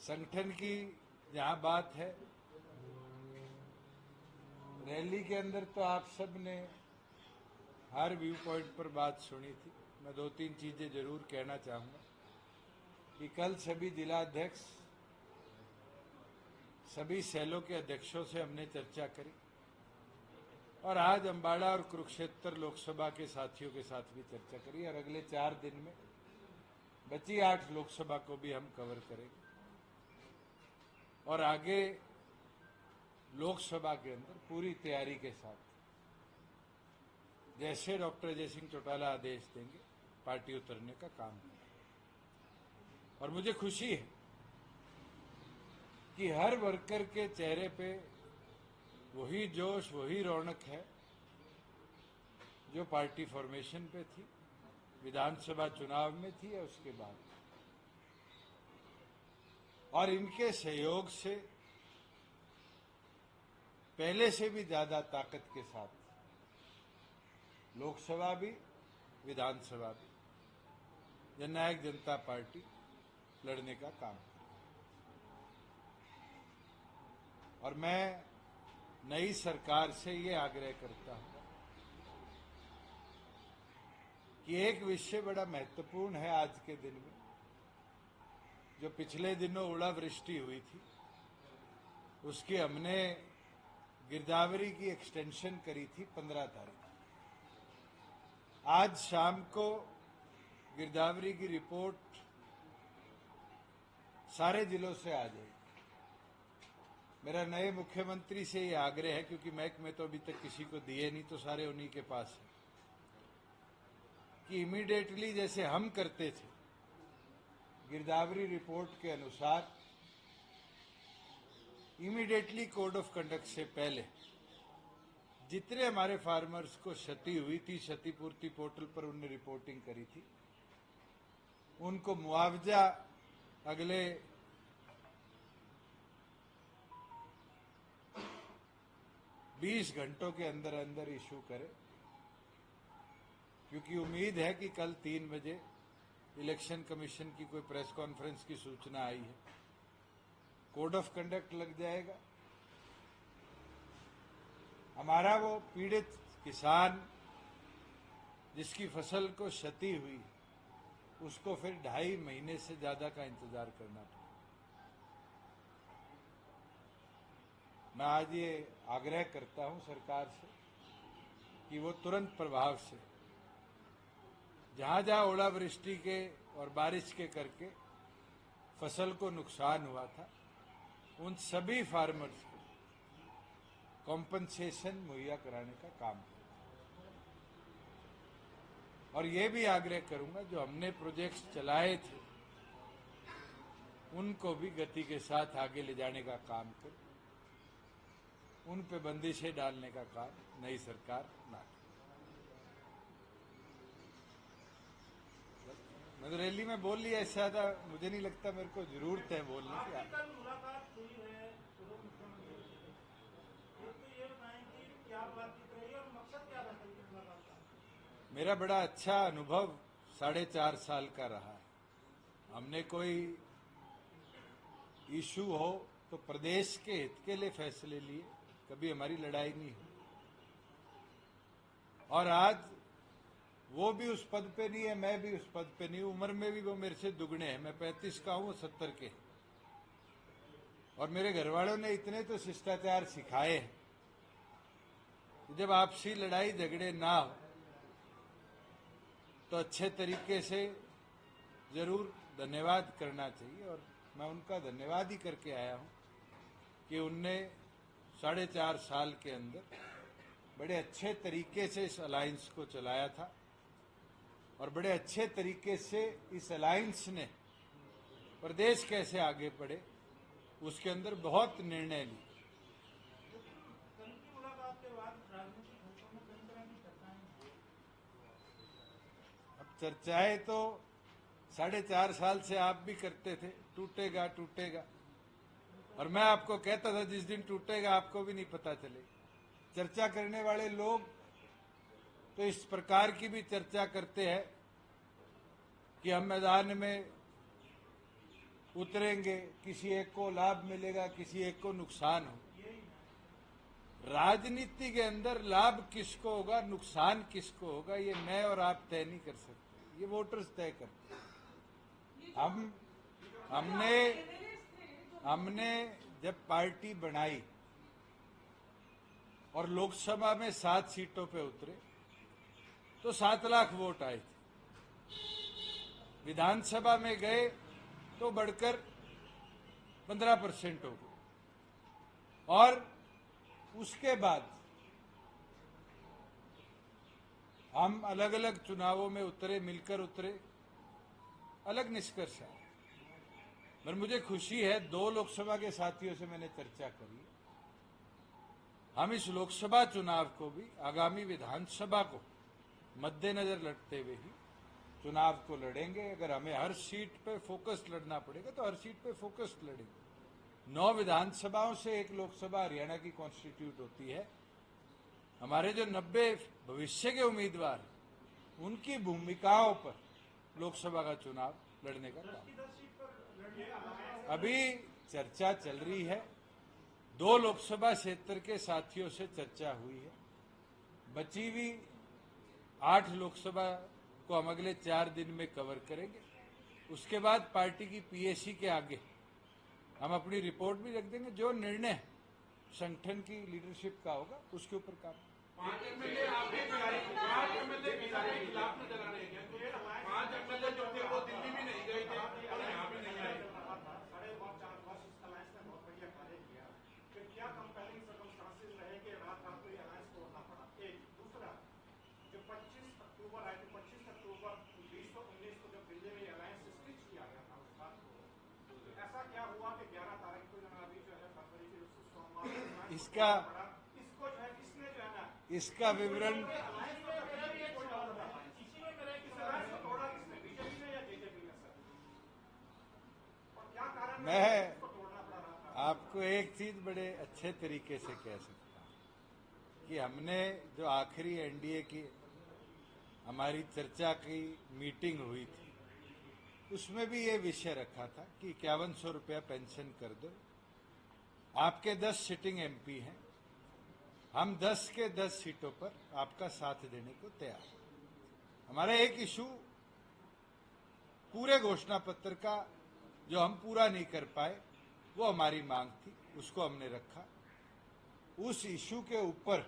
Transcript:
संगठन की जहां बात है, रैली के अंदर तो आप सब ने हर व्यू पॉइंट पर बात सुनी थी। मैं दो तीन चीजें जरूर कहना चाहूंगा कि कल सभी जिला अध्यक्ष, सभी सेलों के अध्यक्षों से हमने चर्चा करी और आज अम्बाड़ा और कुरुक्षेत्र लोकसभा के साथियों के साथ भी चर्चा करी और अगले 4 दिन में बची 8 लोकसभा को भी हम कवर करेंगे और आगे लोकसभा के अंदर पूरी तैयारी के साथ जैसे डॉक्टर अजय सिंह चौटाला आदेश देंगे पार्टी उतरने का काम करें। और मुझे खुशी है कि हर वर्कर के चेहरे पे वही जोश, वही रौनक है जो पार्टी फॉर्मेशन पे थी, विधानसभा चुनाव में थी या उसके बाद। और इनके सहयोग से पहले से भी ज्यादा ताकत के साथ लोकसभा भी, विधानसभा भी जननायक जनता पार्टी लड़ने का काम करे। और मैं नई सरकार से ये आग्रह करता हूं कि एक विषय बड़ा महत्वपूर्ण है आज के दिन में, जो पिछले दिनों ओलावृष्टि हुई थी, उसकी हमने गिरदावरी की एक्सटेंशन करी थी 15 तारीख। आज शाम को गिरदावरी की रिपोर्ट सारे जिलों से आ जाएगी। मेरा नए मुख्यमंत्री से ये आग्रह है, क्योंकि महकमे तो अभी तक किसी को दिए नहीं, तो सारे उन्हीं के पास है, कि इमीडिएटली जैसे हम करते थे गिरदावरी रिपोर्ट के अनुसार, इमीडिएटली कोड ऑफ कंडक्ट से पहले जितने हमारे फार्मर्स को क्षति हुई थी, क्षतिपूर्ति पोर्टल पर उन्होंने रिपोर्टिंग करी थी, उनको मुआवजा अगले 20 घंटों के अंदर अंदर इशू करे, क्योंकि उम्मीद है कि कल 3 बजे इलेक्शन कमीशन की कोई प्रेस कॉन्फ्रेंस की सूचना आई है, कोड ऑफ कंडक्ट लग जाएगा। हमारा वो पीड़ित किसान जिसकी फसल को क्षति हुई, उसको फिर 2.5 महीने से ज्यादा का इंतजार करना पड़ा। मैं आज ये आग्रह करता हूं सरकार से कि वो तुरंत प्रभाव से जहां जहां ओलावृष्टि के और बारिश के करके फसल को नुकसान हुआ था, उन सभी फार्मर्स को कॉम्पनसेशन मुहैया कराने का काम करें। और ये भी आग्रह करूंगा, जो हमने प्रोजेक्ट्स चलाए थे उनको भी गति के साथ आगे ले जाने का काम करें, उन पे बंदिशें डालने का काम नई सरकार ना करे। मैं तो रैली में बोल लिया, इससे ज्यादा मुझे नहीं लगता मेरे को जरूरत है बोलने की। मेरा बड़ा अच्छा अनुभव 4.5 साल का रहा है। हमने कोई इशू हो तो प्रदेश के हित के लिए फैसले लिए, कभी हमारी लड़ाई नहीं हुई। और आज वो भी उस पद पे नहीं है, मैं भी उस पद पे नहीं, उम्र में भी वो मेरे से दुगने हैं। मैं 35 का हूं, वो 70 के। और मेरे घर वालों ने इतने तो शिष्टाचार सिखाए हैं, जब आपसी लड़ाई झगड़े ना हो तो अच्छे तरीके से जरूर धन्यवाद करना चाहिए। और मैं उनका धन्यवाद ही करके आया हूं कि उनने 4.5 साल के अंदर बड़े अच्छे तरीके से इस अलायंस को चलाया था और बड़े अच्छे तरीके से इस अलायंस ने प्रदेश कैसे आगे बढ़े उसके अंदर बहुत निर्णय लिए। अब चर्चाएं तो 4.5 साल से आप भी करते थे, टूटेगा टूटेगा, और मैं आपको कहता था जिस दिन टूटेगा आपको भी नहीं पता चलेगा। चर्चा करने वाले लोग तो इस प्रकार की भी चर्चा करते हैं कि हम मैदान में उतरेंगे, किसी एक को लाभ मिलेगा, किसी एक को नुकसान हो। राजनीति के अंदर लाभ किसको होगा, नुकसान किसको होगा, ये मैं और आप तय नहीं कर सकते, ये वोटर्स तय करते हैं। हमने जब पार्टी बनाई और लोकसभा में 7 सीटों पे उतरे तो 7 लाख वोट आए थे। विधानसभा में गए तो बढ़कर 15% हो गए, और उसके बाद हम अलग अलग चुनावों में उतरे, मिलकर उतरे, अलग निष्कर्ष आए। पर मुझे खुशी है, 2 लोकसभा के साथियों से मैंने चर्चा करी, हम इस लोकसभा चुनाव को भी आगामी विधानसभा को मद्देनजर रखते हुए ही चुनाव को लड़ेंगे। अगर हमें हर सीट पे फोकस लड़ना पड़ेगा तो हर सीट पे फोकस लड़ेंगे। 9 विधानसभाओं से 1 लोकसभा हरियाणा की कॉन्स्टिट्यूट होती है। हमारे जो 90 भविष्य के उम्मीदवार हैं, उनकी भूमिकाओं पर लोकसभा का चुनाव लड़ने का काम अभी चर्चा चल रही है। 2 लोकसभा क्षेत्र के साथियों से चर्चा हुई है। बची हुई 8 लोकसभा को हम अगले 4 दिन में कवर करेंगे। उसके बाद पार्टी की पीएसी के आगे हम अपनी रिपोर्ट भी रख देंगे। जो निर्णय संगठन की लीडरशिप का होगा उसके ऊपर काम। 5 एमएलए खिलाफ नजर आ रहे हैं, 5 एमएलए जो थे वो दिल्ली भी नहीं गए थे और यहाँ भी नहीं आए। क्या कंपेयरिंग सर्कमस्टांसेस रहे कि रात रात को अलायंस तोड़ना पड़ा? एक दूसरा, जो 25 अक्टूबर आए थे, 25 अक्टूबर 2019 को जब दिल्ली में अलायंस स्टिच किया गया था, उस बात को ऐसा क्या हुआ कि 11 तारीख को अभी जो है फरवरी के सोमवार इसका इसको जो है किसने जो है ना इसका विवरण मैं आपको एक चीज बड़े अच्छे तरीके से कह सकता हूं कि हमने जो आखिरी एनडीए की हमारी चर्चा की मीटिंग हुई थी, उसमें भी ये विषय रखा था कि 5100 रुपया पेंशन कर दो। आपके 10 सिटिंग एमपी हैं, हम 10 के 10 सीटों पर आपका साथ देने को तैयार हैं। हमारा एक इशू पूरे घोषणा पत्र का जो हम पूरा नहीं कर पाए, वो हमारी मांग थी, उसको हमने रखा। उस इशू के ऊपर